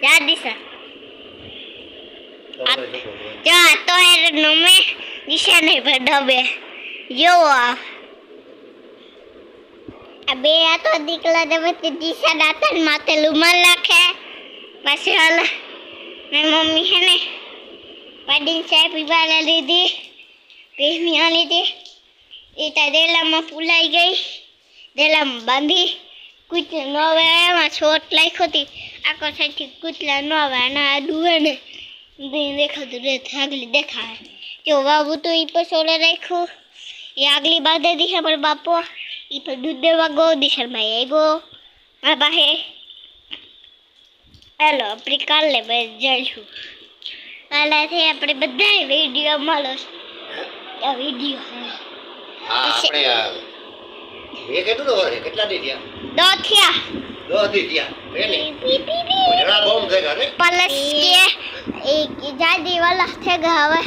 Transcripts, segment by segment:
Ya dice. Ya to er no me dice ne bedobe. Yo abe આ તો દીકલા દે દિશા દાતન માથે રૂમાલ રાખે પછી હાલ મેં મમ્મી હે ને પાડીને ચાય પીવા લીધી ભેસની લીધી એ તો દેલામાં ફૂલાઈ ગઈ દેલામાં બાંધી કૂતરા ન આવે એમાં છોટ લાખી હતી આખો સાઈડથી કૂતરા ન આવે અને આ ડુવે ને દેખાતું રે આગલી દેખાય જો બાબુ તો એ પછોડે રાખ્યું એ આગલી બાંધે દીધા પણ બાપો એ પર દૂધ દેવા ગો દિશામાં આવ્યો મારા પાસે હેલો આપણે કાલે જઈશું કાલેથી આપણે બધા વિડીયો મળો આ વિડીયો આપણે મેં કેટલું હોય કેટલા દી થયા દો થયા પેલે ઘણા બોમ્બ થઈ ગયા ને પ્લસ કે એક જાદી વાલા થઈ ગયા હવે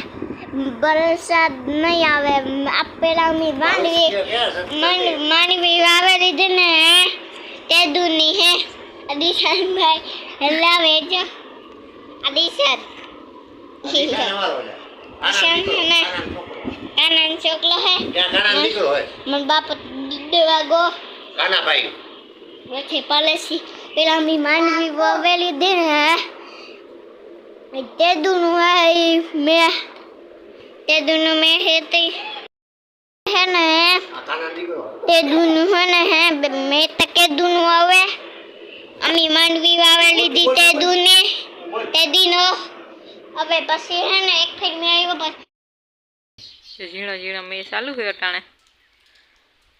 વરસાદ નહીં આવે આ પેલા માનવી વાવેલી છે ને તે દૂરની હે અદિશાનભાઈ લાવે છે અદિશાન કાના છોકરો હે મન બાપ દેવા ગો કાના ભાઈ પછી પલેસી પેલા માનવી વાવેલી દે ને તે દૂનું મેં તે दोनों में है ना ते दोनों है ना है मैं तके दोनों आवे अमी मानवी वावेली दी ते दूने ते दिनो अबे પછી है ना एक फिर में आयो बस ઝીણો ઝીણો મેં ચાલુ છે અટાણે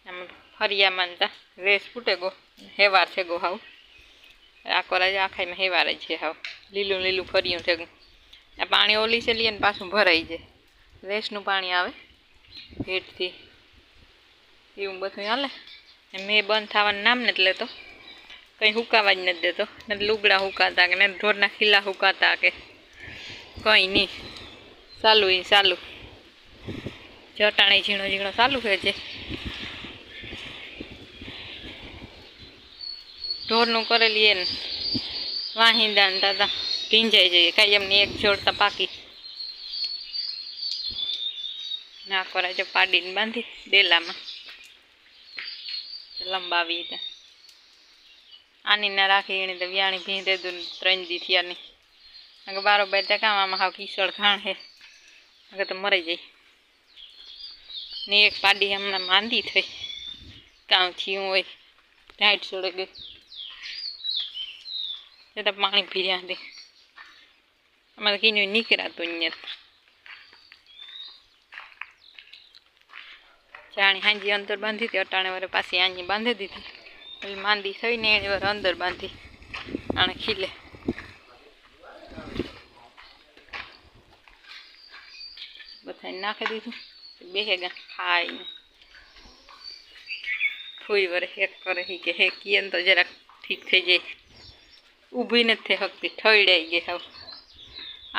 આમ ફરિયા માનતા રેસ ફૂટે ગો હેવાર છે ગો હાવ આખો રાજ આખાઈમાં હેવાર જ છે હાવ લીલું લીલું ફરિયું છે આ પાણી ઓલી છે લઈએ ને પાછું ભરાઈ જાય રેસનું પાણી આવે ભેટથી એવું બધું હાલે મેં બંધ થવાનું નામ નથી લેતો કંઈ હુકાવા જ નથી દેતો ને લુગડા હુકાતા કે ને ઢોરના ખીલા હુકાતા કે કંઈ નહીં ચાલુ જટાણી ઝીણો ઝીણો ચાલુ છે જે ઢોરનું કરેલી એને વાહિંદા ને દાદા ભીંજાઈ જઈએ કાંઈ એમની એક જોડતા પાકી ના કરે છે પાડીને બાંધી ડેલામાં લંબાવી ત્યાં આની ના રાખી એની તો વ્યાણી ભીં દે દઉં 3 દી થયાની આગળ બારોબાર ટકામાં હાવ કિસળ ઘાણ છે આગળ તો મરી જાય ને એક પાડી હમણાં માંદી થઈ કાં થયું હોય ઢાઈટ ચડે ગઈ એ તો પાણી પીર્યા દે અમારે કીધું નીકળાતું અહીંયા જાણી હાંજી અંદર બાંધી હતી અટાણે વારે પાછી આંજી બાંધી દીધી એટલે માંદી થઈને એની વાર અંદર બાંધી આણે ખીલે બધાને નાખી દીધું બેહેગા ખાઈને ફૂઈ વરે હેક કરે કે હેકીએ ને તો જરાક ઠીક થઈ જાય ઊભી નથી થઈ શકતી ઠળાઈ ગઈ હવે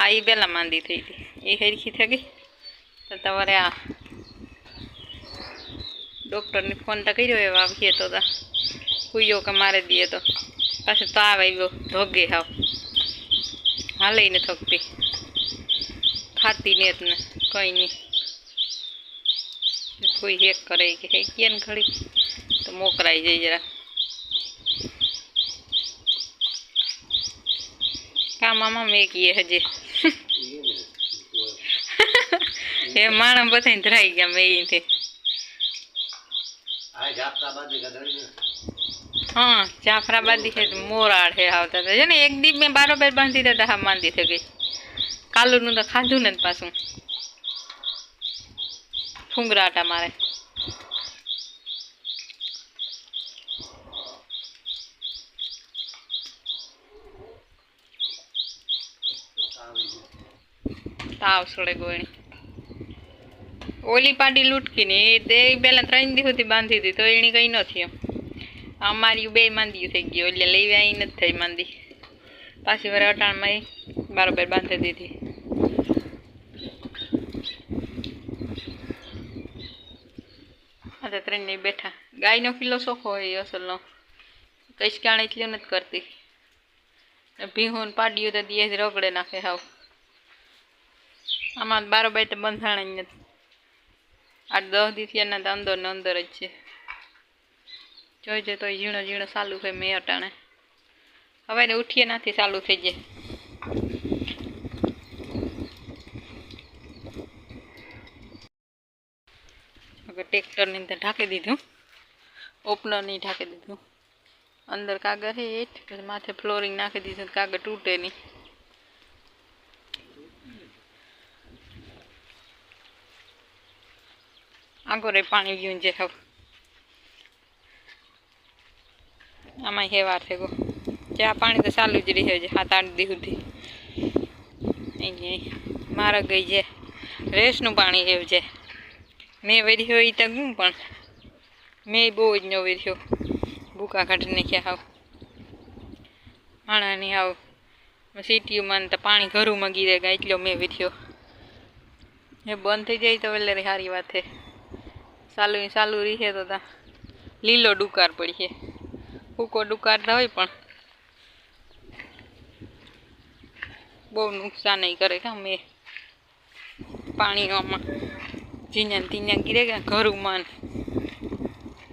આ એ પહેલાં માંદી થઈ હતી એ હરખી થઈ ગઈ તો તમારે આ ડૉક્ટરને ફોન તો કર્યો એવા આવીએ તો કુયો કે મારે દઈએ તો પાછું તાવ આવ્યો ધોગે હાવ હાલે ને થકતી ખાતી ને જ ને કંઈ નહીં કોઈ હેક કરે કે હેકીએ ને ઘડી તો મોકરાઈ જાય જરા કામમાં મેં કીએ હજી એ માણસ બધાને ધરાઈ ગયા મેં અહીંથી हाँ जाफराबादी है मोराड़ है आवता था ने एक दी में बारोबार बांधी देता हाँ मांदी थी गई कालू नु तो खाधु ने पासू फूंगराटा मारे ताव सड़े गोणी ओली पाडी लूटकी ने ते पहला 3 दी होती बांधी थी तो एनी कई न थयो અમારી બે માંદી થઈ ગઈ એટલે લઈ આવી નથી થઈ માંદી પાછી વાર અટાણમાં બરાબર બાંધી દીધી આ ત્રણ નહીં બેઠા ગાયનો કિલો સોખો હોય અસલનો કઈ કાણે એટલી નથી કરતી ભીહું પાડ્યું તો દીએ રગડે નાખે હાવ. આમાં બારોબાર તો બંધાણ જ નથી. 8-10 દિવસથી એના તો અંદર ને અંદર જ છે. જોઈજે તો ઝીણો ઝીણો ચાલુ હોય મેં અટાણે. હવે ને ઉઠીએ નાથી ચાલુ થઈ જાય. હવે ટ્રેક્ટરની અંદર ઢાંકી દીધું. ઓપનરની ઢાંકી દીધું. અંદર કાગળ હે હેઠ પછી માથે ફ્લોરિંગ નાખી દીધું. કાગળ તૂટે નહીં. આગળ પાણી પીવું છે હવે. આમાં હેવાર છે ગો. ચા પાણી તો ચાલુ જ રહે છે 7-8 દી સુધી. અહીં મારા ગઈ છે રેસનું પાણી એવું છે. મેં વેર્યો એ તો ગુમ પણ મેં બહુ જ ન વેર્યો. ભૂકા કાઢી નાખ્યા હાવ. માણાની હાવ સિટીમાં તો પાણી ઘરમાં ગીરે ગયા એટલો મેં વેર્યો. એ બંધ થઈ જાય તો વેલે સારી વાત છે. ચાલુ રહે તો તા લીલો ડુકાર પડીએ. ફૂકો ડુકારતા હોય પણ બહુ નુકસાન નહીં કરે કાં મેં પાણીમાં ઝીણા તીણા ગીરે ગયા ઘરમાં.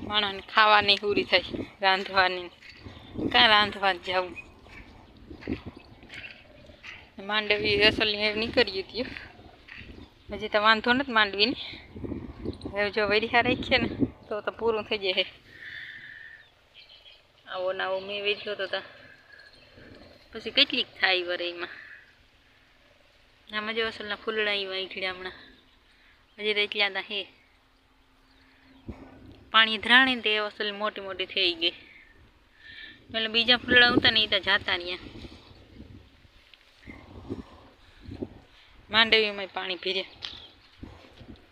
માણસને ખાવાની પૂરી થાય રાંધવાની. કાં રાંધવા જવું. માંડવી અસલની હવે નીકળીએ હતી. હજી તો વાંધો નથી માંડવીને. હવે જો વેરિયા રાખીએ ને તો પૂરું થઈ જાય. આવો ને આવો મેં વેચ્યો તો પછી કેટલીક થાય વરે એમાં. આમાં જો અસલના ફૂલડા એવા નીકળ્યા હમણાં. હજી રેચલ્યા હતા હે પાણી ધરાણી તે અસલ મોટી મોટી થઈ ગઈ. એટલે બીજા ફૂલડા હતા ને એ તો જાતા રહ્યા. માંડવીમાં પાણી ભીર્યા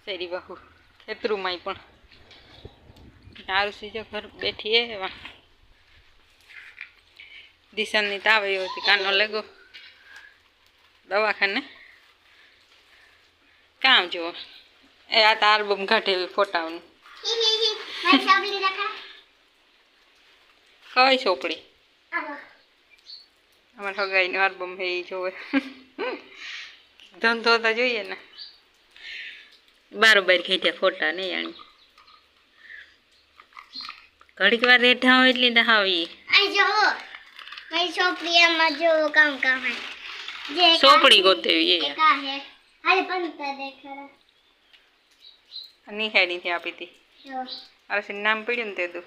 શેરી બાહુ ખેતરુંમાં પણ. સારું સીજો ઘર બેઠી એવા દિશાની તાવ એવો હતી. કાનો લેગો દવાખાને કામ જુઓ. એ આ તો આલ્બમ કાઢેલી ફોટાઓનું. કઈ ચોપડી અમારે હગાઈનું આલ્બમ હે એ જોવે. ધંધો તો જોઈએ ને. બારોબાર ખેંચ્યા ફોટા નહીં આણી. ઘડીક વાર રેઠા હોય એટલે આવી ચોપડી ગોતેવી નિહાળી આપી હતી. અરે નામ પડ્યું ને તે તું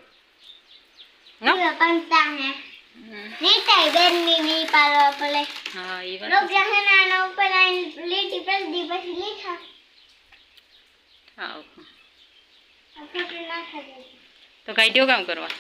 તો કાઢ્યો કામ કરવા.